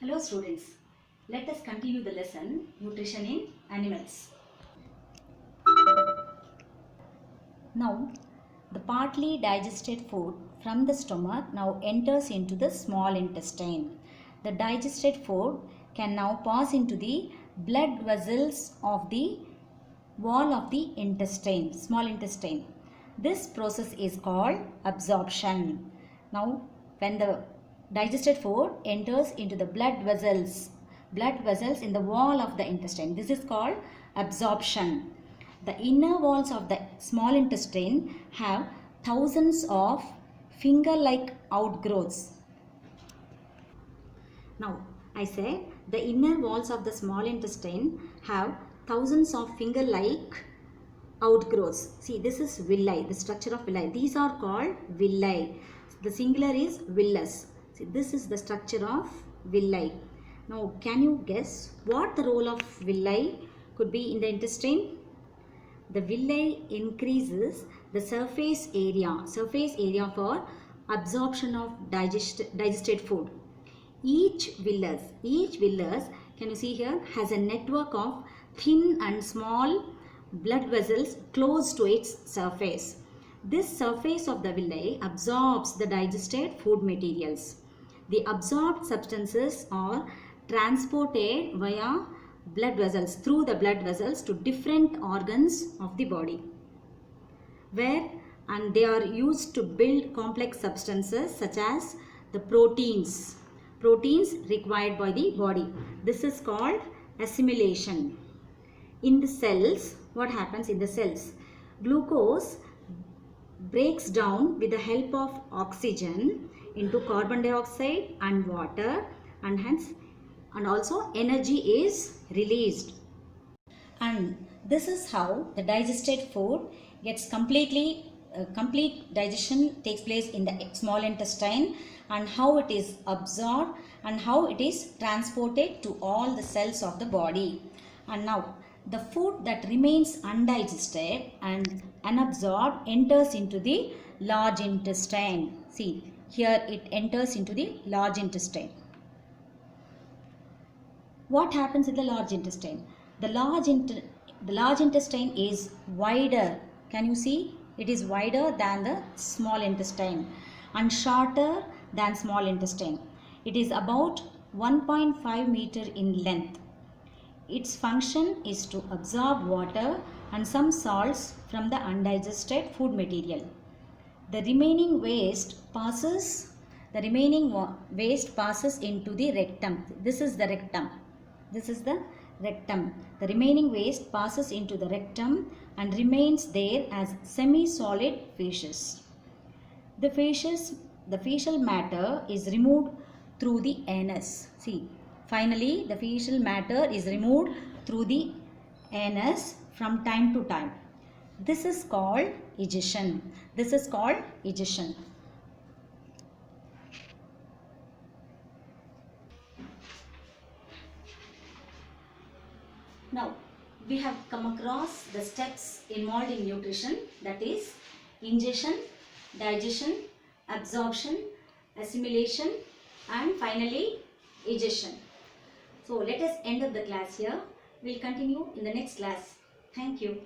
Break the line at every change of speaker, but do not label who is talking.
Hello students, let us continue the lesson Nutrition in Animals. Now, the partly digested food from the stomach now enters into the small intestine. The digested food can now pass into the blood vessels of the wall of the intestine, small intestine. This process is called absorption. Now, when the digested food enters into the blood vessels in the wall of the intestine, this is called absorption. The inner walls of the small intestine have thousands of finger-like outgrowths. Now, I say the inner walls of the small intestine have thousands of finger-like outgrowths. See, this is villi, the structure of villi. These are called villi. The singular is villus. See, this is the structure of villi. Now, can you guess what the role of villi could be in the intestine? The villi increases the surface area for absorption of digested food. Each villus, can you see here, has a network of thin and small blood vessels close to its surface. This surface of the villi absorbs the digested food materials. The absorbed substances are transported via blood vessels, through the blood vessels to different organs of the body, and they are used to build complex substances such as the proteins required by the body. This is called assimilation. In the cells, what happens in the cells? Glucose breaks down with the help of oxygen into carbon dioxide and water, and also energy is released. And this is how the digested food gets complete digestion takes place in the small intestine, and how it is absorbed and how it is transported to all the cells of the body. And now the food that remains undigested and unabsorbed enters into the large intestine. See, here it enters into the large intestine. What happens in the large intestine? The large intestine is wider. Can you see? It is wider than the small intestine and shorter than small intestine. It is about 1.5 meter in length. Its function is to absorb water and some salts from the undigested food material. The remaining waste passes into the rectum. This is the rectum. The remaining waste passes into the rectum and remains there as semi-solid feces. The fecal matter is removed through the anus. See, finally the fecal matter is removed through the anus from time to time. This is called egestion. Now, we have come across the steps involved in nutrition, that is ingestion, digestion, absorption, assimilation, and finally egestion. So, let us end up the class here. We will continue in the next class. Thank you.